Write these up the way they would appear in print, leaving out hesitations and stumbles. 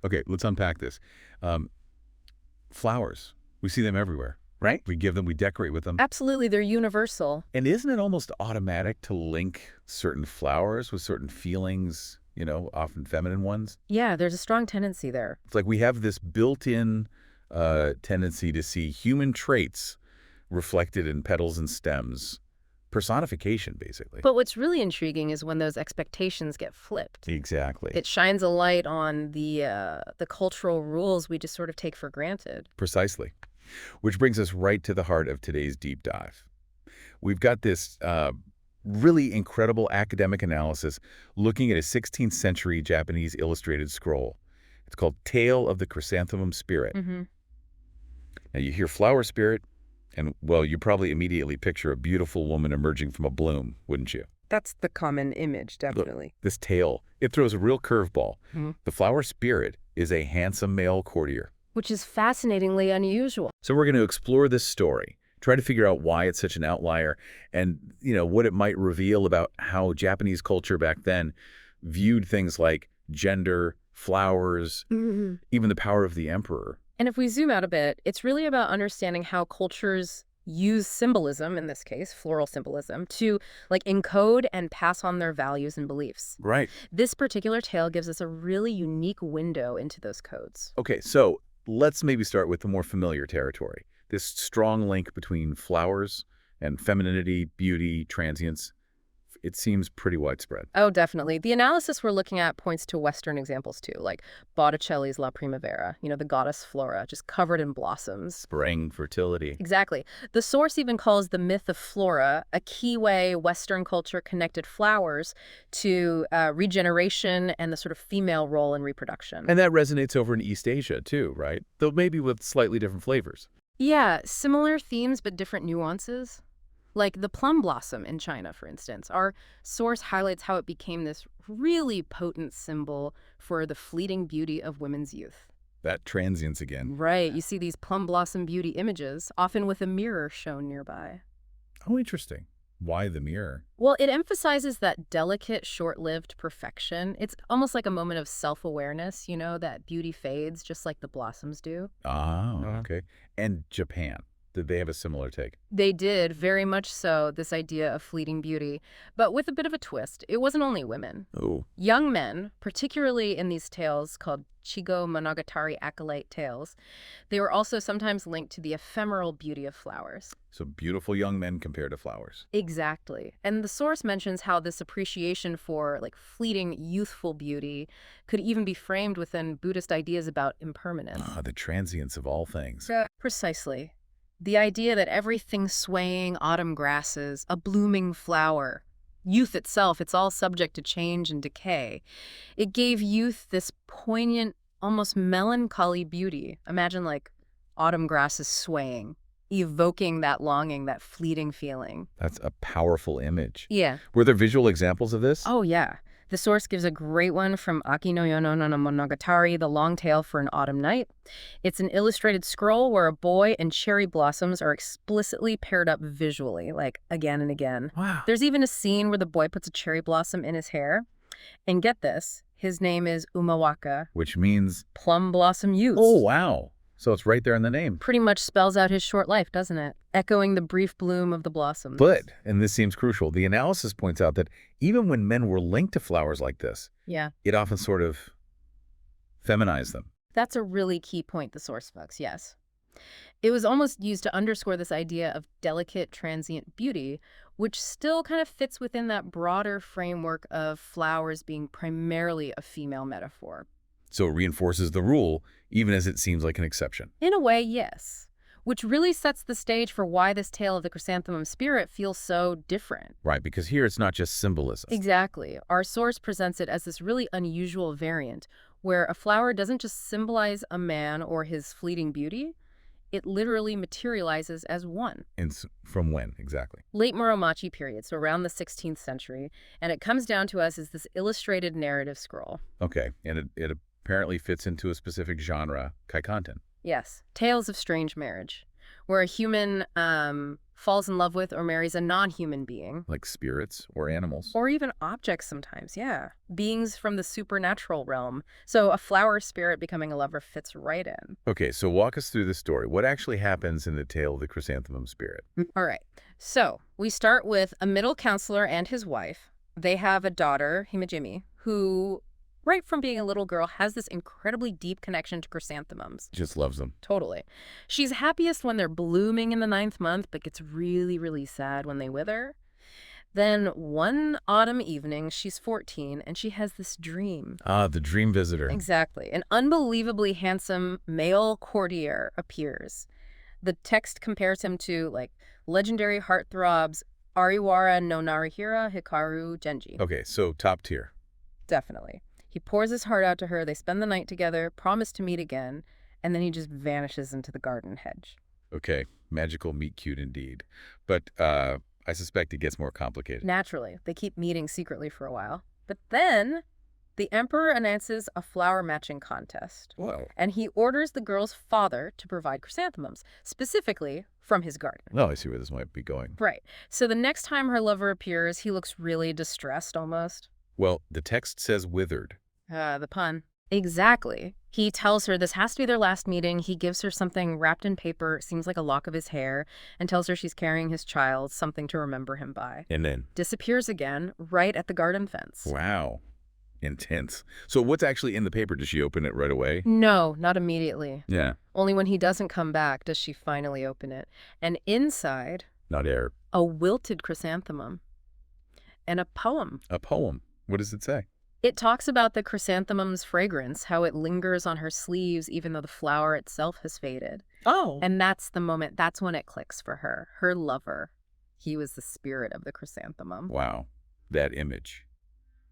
Okay, let's unpack this. Um, Flowers, we see them everywhere, right? We give them, we decorate with them. Absolutely, they're universal. And isn't it almost automatic to link certain flowers with certain feelings, often feminine ones? Yeah, there's a strong tendency there. It's like we have this built-in tendency to see human traits reflected in petals and stems. Personification, basically. But what's really intriguing is when those expectations get flipped. Exactly. It shines a light on the cultural rules we just sort of take for granted. Precisely. Which brings us right to the heart of today's deep dive. We've got this really incredible academic analysis looking at a 16th century Japanese illustrated scroll. It's called Tale of the Chrysanthemum Spirit. Mm-hmm. Now, you hear flower spirit, and, well, you probably immediately picture a beautiful woman emerging from a bloom, wouldn't you? That's the common image, Look, definitely. this tale, it throws a real curveball. Mm-hmm. The flower spirit is a handsome male courtier. Which is fascinatingly unusual. So we're going to explore this story, try to figure out why it's such an outlier, and, what it might reveal about how Japanese culture back then viewed things like gender, flowers, even the power of the emperor. And if we zoom out a bit, it's really about understanding how cultures use symbolism, in this case, floral symbolism, to encode and pass on their values and beliefs. Right. This particular tale gives us a really unique window into those codes. Okay, so let's maybe start with the more familiar territory. This strong link between flowers and femininity, beauty, transience. It seems pretty widespread. Oh, definitely. The analysis we're looking at points to Western examples too, like Botticelli's La Primavera, the goddess Flora, just covered in blossoms. Spring, fertility. Exactly. The source even calls the myth of Flora a key way Western culture connected flowers to regeneration and the sort of female role in reproduction. And that resonates over in East Asia too, right? Though maybe with slightly different flavors. Yeah, similar themes but different nuances. Like the plum blossom in China, for instance. Our source highlights how it became this really potent symbol for the fleeting beauty of women's youth. That transience again. Right. You see these plum blossom beauty images, often with a mirror shown nearby. Oh, interesting. Why the mirror? Well, it emphasizes that delicate, short-lived perfection. It's almost like a moment of self-awareness, that beauty fades just like the blossoms do. Oh, okay. And Japan. Did they have a similar take? They did, very much so, this idea of fleeting beauty, but with a bit of a twist. It wasn't only women. Oh. Young men, particularly in these tales called Chigo Monogatari acolyte tales, they were also sometimes linked to the ephemeral beauty of flowers. So beautiful young men compared to flowers. Exactly. And the source mentions how this appreciation for fleeting youthful beauty could even be framed within Buddhist ideas about impermanence. Ah, the transience of all things. Precisely. The idea that everything swaying, autumn grasses, a blooming flower, youth itself, it's all subject to change and decay. It gave youth this poignant, almost melancholy beauty. Imagine autumn grasses swaying, evoking that longing, that fleeting feeling. That's a powerful image. Yeah. Were there visual examples of this? Oh, yeah. The source gives a great one from Aki no Yono no Monogatari, The Long Tale for an Autumn Night. It's an illustrated scroll where a boy and cherry blossoms are explicitly paired up visually, again and again. Wow. There's even a scene where the boy puts a cherry blossom in his hair. And get this, his name is Umawaka. Which means? Plum blossom youth. Oh, wow. So it's right there in the name. Pretty much spells out his short life, doesn't it? Echoing the brief bloom of the blossoms. But, and this seems crucial, the analysis points out that even when men were linked to flowers like this, yeah, it often sort of feminized them. That's a really key point, the source folks, yes. It was almost used to underscore this idea of delicate, transient beauty, which still kind of fits within that broader framework of flowers being primarily a female metaphor. So it reinforces the rule, even as it seems like an exception. In a way, yes. Which really sets the stage for why this tale of the Chrysanthemum Spirit feels so different. Right, because here it's not just symbolism. Exactly. Our source presents it as this really unusual variant, where a flower doesn't just symbolize a man or his fleeting beauty, it literally materializes as one. And from when, exactly? Late Muromachi period, so around the 16th century, and it comes down to us as this illustrated narrative scroll. Okay, and it apparently fits into a specific genre, kaikanten. Yes, Tales of Strange Marriage, where a human falls in love with or marries a non-human being. Like spirits or animals. Or even objects sometimes, yeah. Beings from the supernatural realm. So a flower spirit becoming a lover fits right in. Okay, so walk us through the story. What actually happens in the tale of the Chrysanthemum Spirit? All right. So we start with a middle counselor and his wife. They have a daughter, Himejimi, who, right from being a little girl, has this incredibly deep connection to chrysanthemums. Just loves them. Totally. She's happiest when they're blooming in the 9th month, but gets really, really sad when they wither. Then one autumn evening, she's 14, and she has this dream. Ah, the dream visitor. Exactly. An unbelievably handsome male courtier appears. The text compares him to, like, legendary heartthrobs Ariwara no Narihira Hikaru Genji. Okay, so top tier. Definitely. He pours his heart out to her, they spend the night together, promise to meet again, and then he just vanishes into the garden hedge. Okay, magical meet cute indeed. But I suspect it gets more complicated. Naturally, they keep meeting secretly for a while. But then the emperor announces a flower matching contest. Well, And he orders the girl's father to provide chrysanthemums, specifically from his garden. no, I see where this might be going. Right. So the next time her lover appears, he looks really distressed almost. Well, the text says withered. The pun. Exactly. He tells her this has to be their last meeting. He gives her something wrapped in paper, seems like a lock of his hair, and tells her she's carrying his child, something to remember him by. And then, Disappears again, right at the garden fence. wow, intense. So what's actually in the paper? Does she open it right away? No, not immediately. Yeah, Only when he doesn't come back does she finally open it. And inside, not air. a wilted chrysanthemum and a poem. A poem. What does it say? It talks about the chrysanthemum's fragrance, how it lingers on her sleeves even though the flower itself has faded. Oh. And that's the moment, that's when it clicks for her. Her lover. He was the spirit of the chrysanthemum. Wow, that image.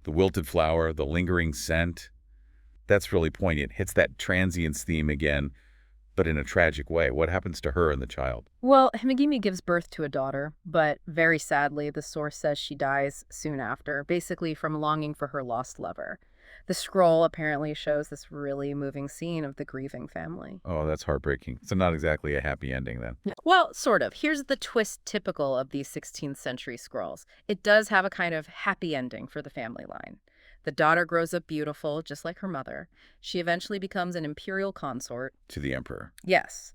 The wilted flower, the lingering scent. That's really poignant. Hits that transience theme again, but in a tragic way. What happens to her and the child? Well, Himegimi gives birth to a daughter, but very sadly, the source says she dies soon after, basically from longing for her lost lover. The scroll apparently shows this really moving scene of the grieving family. Oh, that's heartbreaking. So not exactly a happy ending then. Well, sort of. Here's the twist typical of these 16th century scrolls. It does have a kind of happy ending for the family line. The daughter grows up beautiful, just like her mother. She eventually becomes an imperial consort. To the emperor. Yes.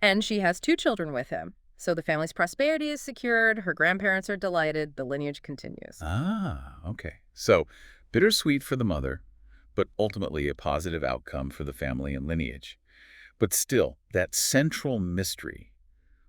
And she has 2 children with him. So the family's prosperity is secured, her grandparents are delighted, the lineage continues. Ah, okay. So bittersweet for the mother, but ultimately a positive outcome for the family and lineage. But still, that central mystery,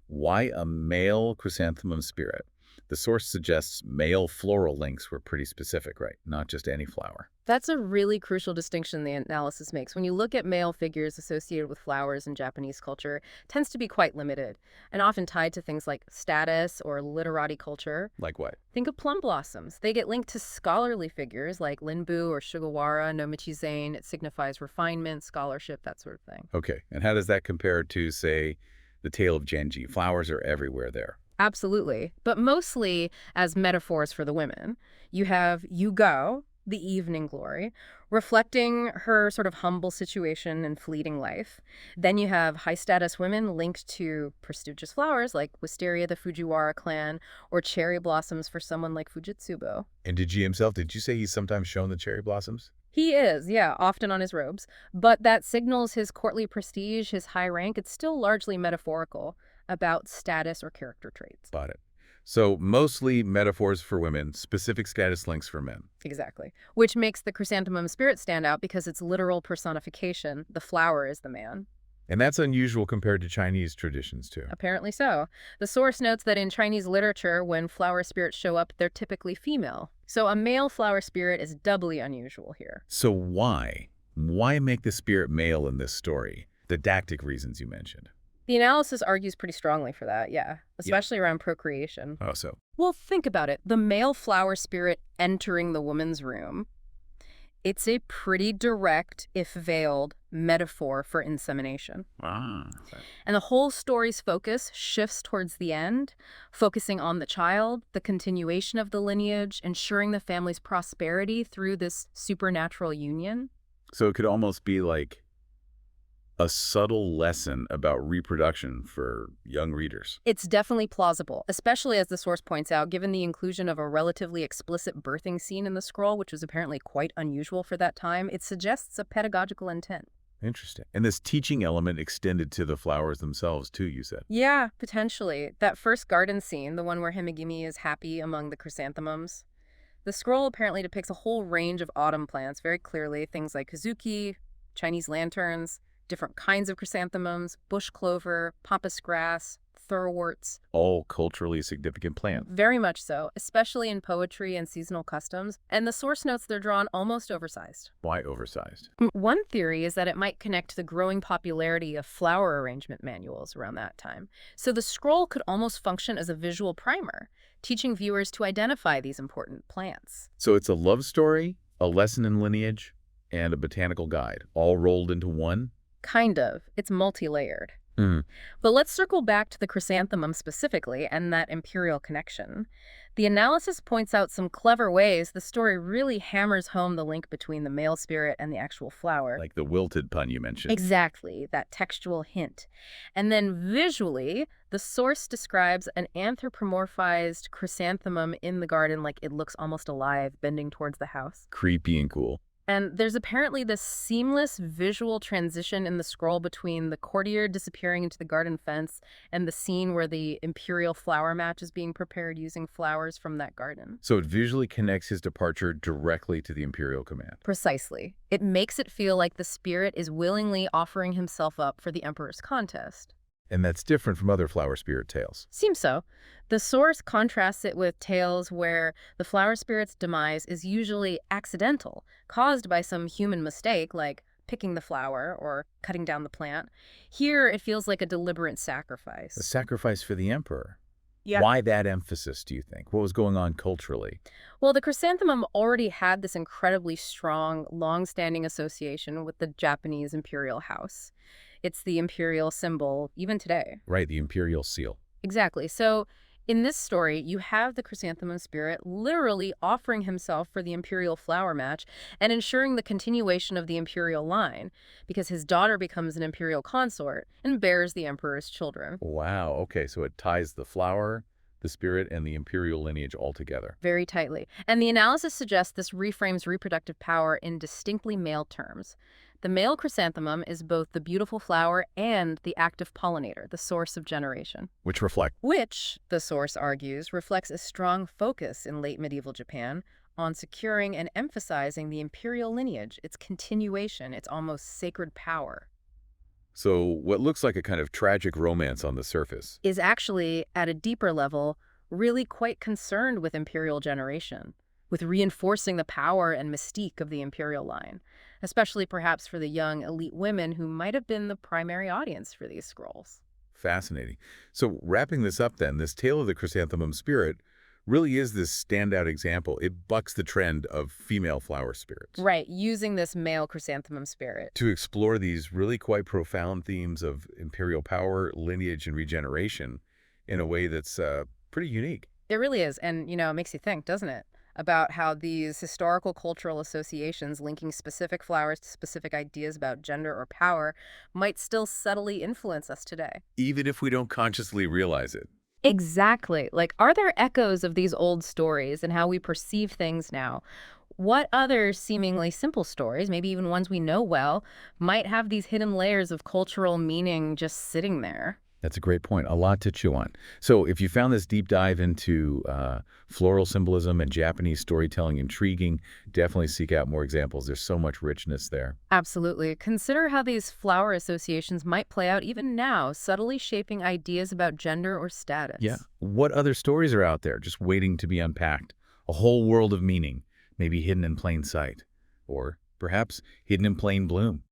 why a male chrysanthemum spirit? The source suggests male floral links were pretty specific, right? Not just any flower. That's a really crucial distinction the analysis makes. When you look at male figures associated with flowers in Japanese culture, it tends to be quite limited and often tied to things like status or literati culture. Like what? Think of plum blossoms. They get linked to scholarly figures like Linbu or Sugawara no Michizain. It signifies refinement, scholarship, that sort of thing. Okay, and how does that compare to, say, the Tale of Genji? Flowers are everywhere there. Absolutely, but mostly as metaphors for the women. You have Yugo, the evening glory, reflecting her sort of humble situation and fleeting life. Then you have high-status women linked to prestigious flowers like wisteria, the Fujiwara clan, or cherry blossoms for someone like Fujitsubo. And did himself, did you say he's sometimes shown the cherry blossoms? He is, yeah, often on his robes. But that signals his courtly prestige, his high rank. It's still largely metaphorical about status or character traits. Got it. So mostly metaphors for women, specific status links for men. Exactly. Which makes the chrysanthemum spirit stand out because its literal personification, the flower is the man. And that's unusual compared to Chinese traditions, too. Apparently so. The source notes that in Chinese literature, when flower spirits show up, they're typically female. So a male flower spirit is doubly unusual here. So why? Why make the spirit male in this story? Didactic reasons you mentioned. The analysis argues pretty strongly for that, yeah, especially around procreation. Oh, so. Well, think about it. The male flower spirit entering the woman's room. It's a pretty direct, if veiled, metaphor for insemination. Ah. And the whole story's focus shifts towards the end, focusing on the child, the continuation of the lineage, ensuring the family's prosperity through this supernatural union. So it could almost be like A subtle lesson about reproduction for young readers. It's definitely plausible, especially as the source points out, given the inclusion of a relatively explicit birthing scene in the scroll, which was apparently quite unusual for that time. It suggests a pedagogical intent. Interesting. And this teaching element extended to the flowers themselves, too, you said. Yeah, potentially. That first garden scene, the one where Himegimi is happy among the chrysanthemums, the scroll apparently depicts a whole range of autumn plants very clearly, things like kazuki, Chinese lanterns, different kinds of chrysanthemums, bush clover, pampas grass, thorwarts. All culturally significant plants. Very much so, especially in poetry and seasonal customs, and the source notes they're drawn almost oversized. Why oversized? One theory is that it might connect to the growing popularity of flower arrangement manuals around that time. So the scroll could almost function as a visual primer, teaching viewers to identify these important plants. So it's a love story, a lesson in lineage, and a botanical guide, all rolled into one? Kind of. It's multi-layered. Hmm. But let's circle back to the chrysanthemum specifically and that imperial connection. The analysis points out some clever ways the story really hammers home the link between the male spirit and the actual flower. Like the wilted pun you mentioned. Exactly, that textual hint. And then visually, the source describes an anthropomorphized chrysanthemum in the garden like it looks almost alive, bending towards the house. Creepy and cool. And there's apparently this seamless visual transition in the scroll between the courtier disappearing into the garden fence and the scene where the imperial flower match is being prepared using flowers from that garden. So it visually connects his departure directly to the imperial command. Precisely. It makes it feel like the spirit is willingly offering himself up for the emperor's contest. And that's different from other flower spirit tales. Seems so. The source contrasts it with tales where the flower spirit's demise is usually accidental, caused by some human mistake like picking the flower or cutting down the plant. Here, it feels like a deliberate sacrifice. A sacrifice for the emperor. Yeah. Why that emphasis, do you think? What was going on culturally? Well, the chrysanthemum already had this incredibly strong, long-standing association with the Japanese imperial house. It's the imperial symbol even today. Right, the imperial seal. Exactly. So in this story, you have the chrysanthemum spirit literally offering himself for the imperial flower match and ensuring the continuation of the imperial line because his daughter becomes an imperial consort and bears the emperor's children. Wow, okay, so it ties the flower, the spirit, and the imperial lineage all together. Very tightly. And the analysis suggests this reframes reproductive power in distinctly male terms. The male chrysanthemum is both the beautiful flower and the active pollinator, the source of generation. Which, the source argues, reflects a strong focus in late medieval Japan on securing and emphasizing the imperial lineage, its continuation, its almost sacred power. So what looks like a kind of tragic romance on the surface. Is actually, at a deeper level, really quite concerned with imperial generation, with reinforcing the power and mystique of the imperial line, especially perhaps for the young elite women who might have been the primary audience for these scrolls. Fascinating. So wrapping this up then, this Tale of the Chrysanthemum Spirit really is this standout example. It bucks the trend of female flower spirits. Right, using this male chrysanthemum spirit. To explore these really quite profound themes of imperial power, lineage, and regeneration in a way that's pretty unique. It really is, and, it makes you think, doesn't it? About how these historical cultural associations linking specific flowers to specific ideas about gender or power might still subtly influence us today. Even if we don't consciously realize it. Exactly. Like, are there echoes of these old stories and how we perceive things now? What other seemingly simple stories, maybe even ones we know well, might have these hidden layers of cultural meaning just sitting there? That's a great point. A lot to chew on. So if you found this deep dive into floral symbolism and Japanese storytelling intriguing, definitely seek out more examples. There's so much richness there. Absolutely. Consider how these flower associations might play out even now, subtly shaping ideas about gender or status. Yeah. What other stories are out there just waiting to be unpacked? A whole world of meaning, maybe hidden in plain sight, or perhaps hidden in plain bloom.